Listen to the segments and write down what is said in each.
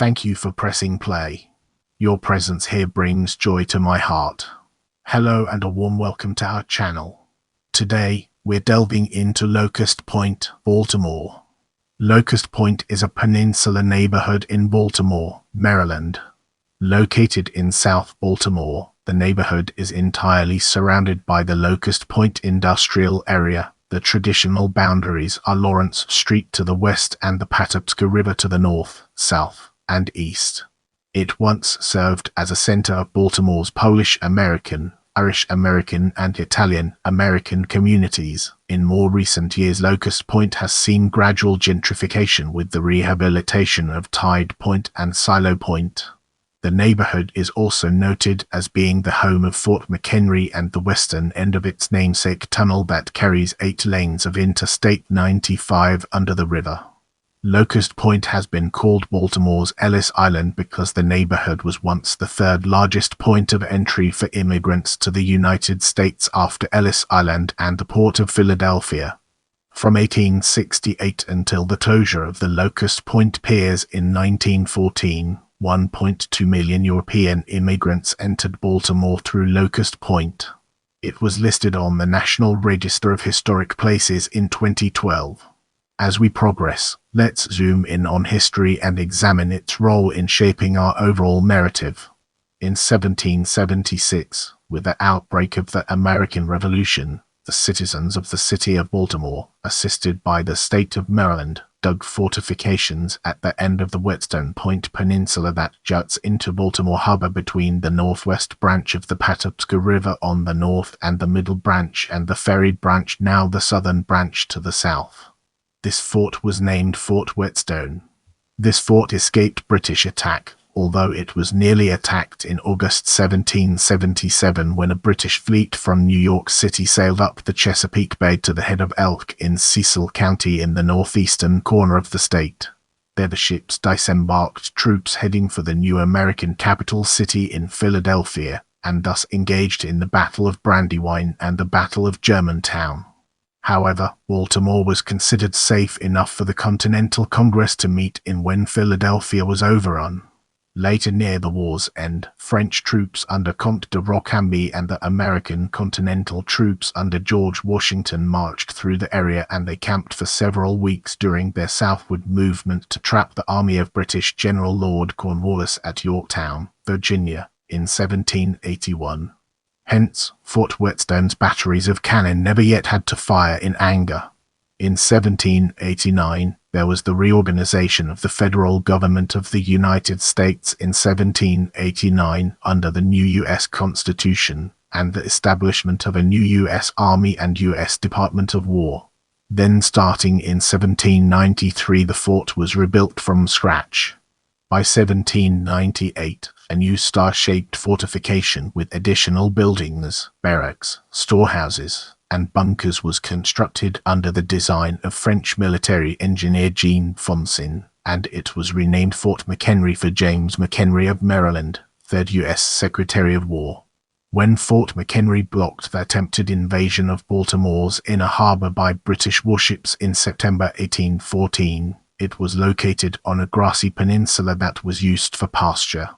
Thank you for pressing play. Your presence here brings joy to my heart. Hello and a warm welcome to our channel. Today, we're delving into Locust Point, Baltimore. Locust Point is a peninsular neighborhood in Baltimore, Maryland. Located in South Baltimore, the neighborhood is entirely surrounded by the Locust Point Industrial Area. The traditional boundaries are Lawrence Street to the west and the Patapsco River to the north, south, and east. It once served as a center of Baltimore's Polish-American, Irish-American, and Italian-American communities. In more recent years, Locust Point has seen gradual gentrification with the rehabilitation of Tide Point and Silo Point. The neighborhood is also noted as being the home of Fort McHenry and the western end of its namesake tunnel that carries 8 lanes of Interstate 95 under the river. Locust Point has been called Baltimore's Ellis Island because the neighborhood was once the third largest point of entry for immigrants to the United States after Ellis Island and the Port of Philadelphia. From 1868 until the closure of the Locust Point piers in 1914, 1.2 million European immigrants entered Baltimore through Locust Point. It was listed on the National Register of Historic Places in 2012. As we progress, let's zoom in on history and examine its role in shaping our overall narrative. In 1776, with the outbreak of the American Revolution, the citizens of the city of Baltimore, assisted by the state of Maryland, dug fortifications at the end of the Whetstone Point Peninsula that juts into Baltimore Harbor between the northwest branch of the Patapsco River on the north and the middle branch and the ferried branch, now the southern branch, to the south. This fort was named Fort Whetstone. This fort escaped British attack, although it was nearly attacked in August 1777 when a British fleet from New York City sailed up the Chesapeake Bay to the head of Elk in Cecil County in the northeastern corner of the state. There the ships disembarked troops heading for the new American capital city in Philadelphia, and thus engaged in the Battle of Brandywine and the Battle of Germantown. However, Baltimore was considered safe enough for the Continental Congress to meet in when Philadelphia was overrun. Later, near the war's end, French troops under Comte de Rochambeau and the American Continental troops under George Washington marched through the area, and they camped for several weeks during their southward movement to trap the army of British General Lord Cornwallis at Yorktown, Virginia, in 1781. Hence, Fort Whetstone's batteries of cannon never yet had to fire in anger. In 1789, there was the reorganization of the federal government of the United States in 1789 under the new U.S. Constitution, and the establishment of a new U.S. Army and U.S. Department of War. Then, starting in 1793, the fort was rebuilt from scratch. By 1798, a new star-shaped fortification with additional buildings, barracks, storehouses, and bunkers was constructed under the design of French military engineer Jean Fontaine, and it was renamed Fort McHenry for James McHenry of Maryland, 3rd U.S. Secretary of War. When Fort McHenry blocked the attempted invasion of Baltimore's inner harbor by British warships in September 1814, it was located on a grassy peninsula that was used for pasture.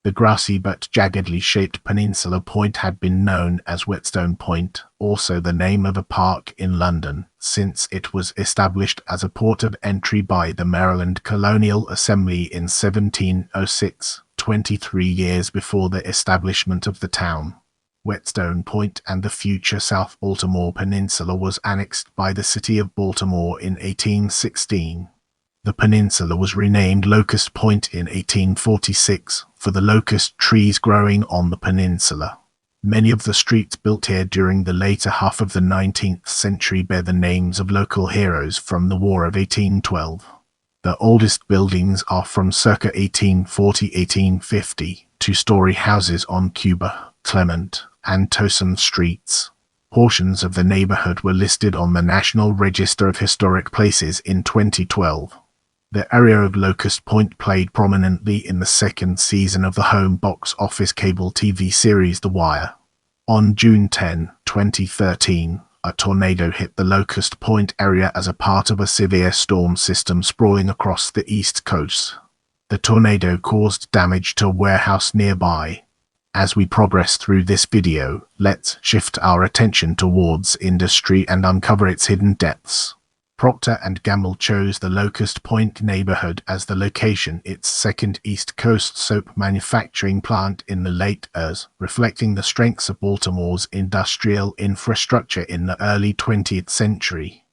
The grassy but jaggedly shaped peninsula point had been known as Whetstone Point, also the name of a park in London, since it was established as a port of entry by the Maryland Colonial Assembly in 1706, 23 years before the establishment of the town. Whetstone Point and the future South Baltimore Peninsula was annexed by the city of Baltimore in 1816. The peninsula was renamed Locust Point in 1846 for the locust trees growing on the peninsula. Many of the streets built here during the later half of the 19th century bear the names of local heroes from the War of 1812. The oldest buildings are from circa 1840-1850, 2-story houses on Cuba, Clement, and Towson streets. Portions of the neighborhood were listed on the National Register of Historic Places in 2012. The area of Locust Point played prominently in the second season of the home box office cable TV series The Wire. On June 10, 2013, a tornado hit the Locust Point area as a part of a severe storm system sprawling across the East Coast. The tornado caused damage to a warehouse nearby. As we progress through this video, let's shift our attention towards industry and uncover its hidden depths. Procter & Gamble chose the Locust Point neighborhood as the location, its second East Coast soap manufacturing plant in the late years, reflecting the strengths of Baltimore's industrial infrastructure in the early 20th century.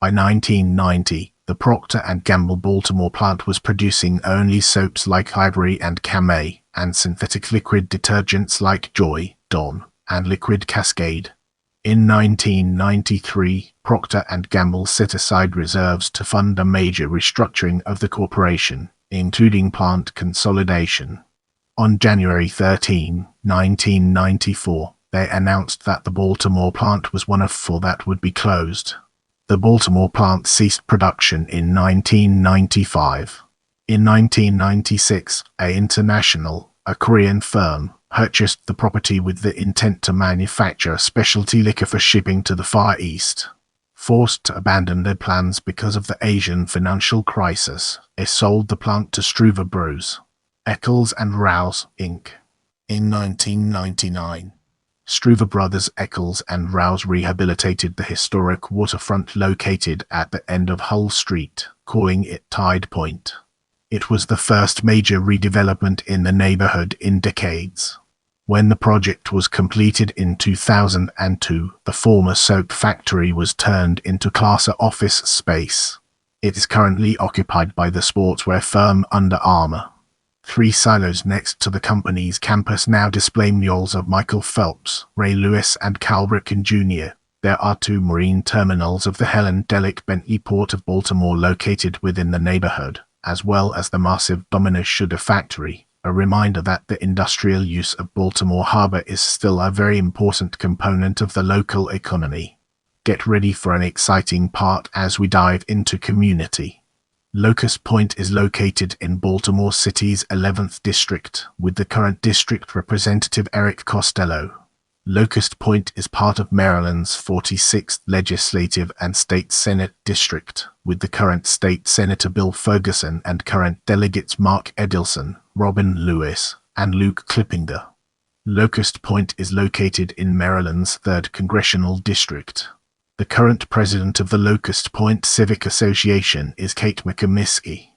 By 1990, the Procter & Gamble Baltimore plant was producing only soaps like Ivory and Camay, and synthetic liquid detergents like Joy, Dawn, and Liquid Cascade. In 1993, Procter & Gamble set aside reserves to fund a major restructuring of the corporation, including plant consolidation. On January 13, 1994, they announced that the Baltimore plant was one of 4 that would be closed. The Baltimore plant ceased production in 1995. In 1996, a Korean firm, purchased the property with the intent to manufacture specialty liquor for shipping to the Far East. Forced to abandon their plans because of the Asian financial crisis, they sold the plant to Struve Bros. Eccles and Rouse, Inc. In 1999, Struve Brothers Eccles and Rouse rehabilitated the historic waterfront located at the end of Hull Street, calling it Tide Point. It was the first major redevelopment in the neighborhood in decades. When the project was completed in 2002, the former soap factory was turned into Class A office space. It is currently occupied by the sportswear firm Under Armour. 3 silos next to the company's campus now display murals of Michael Phelps, Ray Lewis, and Cal Ripken Jr. There are 2 marine terminals of the Helen Delic Bentley Port of Baltimore located within the neighborhood, as well as the massive Domino's Sugar Factory, a reminder that the industrial use of Baltimore Harbor is still a very important component of the local economy. Get ready for an exciting part as we dive into community. Locust Point is located in Baltimore City's 11th district, with the current district representative Eric Costello. Locust Point is part of Maryland's 46th Legislative and State Senate District, with the current State Senator Bill Ferguson and current delegates Mark Edelson, Robin Lewis, and Luke Clippinger. Locust Point is located in Maryland's 3rd Congressional District. The current president of the Locust Point Civic Association is Kate McComiskey.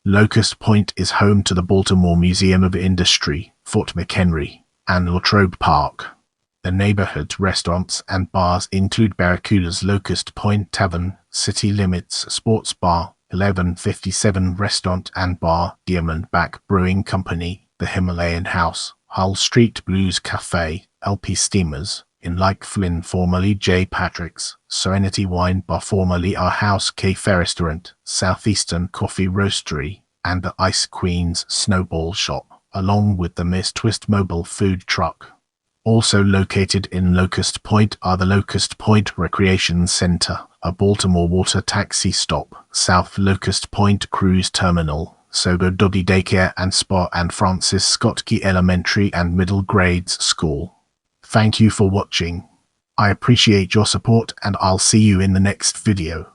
Locust Point is home to the Baltimore Museum of Industry, Fort McHenry, and Latrobe Park. The neighborhood's restaurants and bars include Barracuda's Locust Point Tavern, City Limits Sports Bar, 1157 Restaurant and Bar, Diamondback Brewing Company, The Himalayan House, Hull Street Blues Cafe, LP Steamers, In Like Flynn formerly J. Patrick's, Serenity Wine Bar formerly Our House Cafe Restaurant, Southeastern Coffee Roastery, and the Ice Queen's Snowball Shop, along with the Miss Twist mobile food truck. Also located in Locust Point are the Locust Point Recreation Center, a Baltimore water taxi stop, South Locust Point Cruise Terminal, Sober Doddy Daycare and Spa, and Francis Scott Key Elementary and Middle Grades School. Thank you for watching. I appreciate your support, and I'll see you in the next video.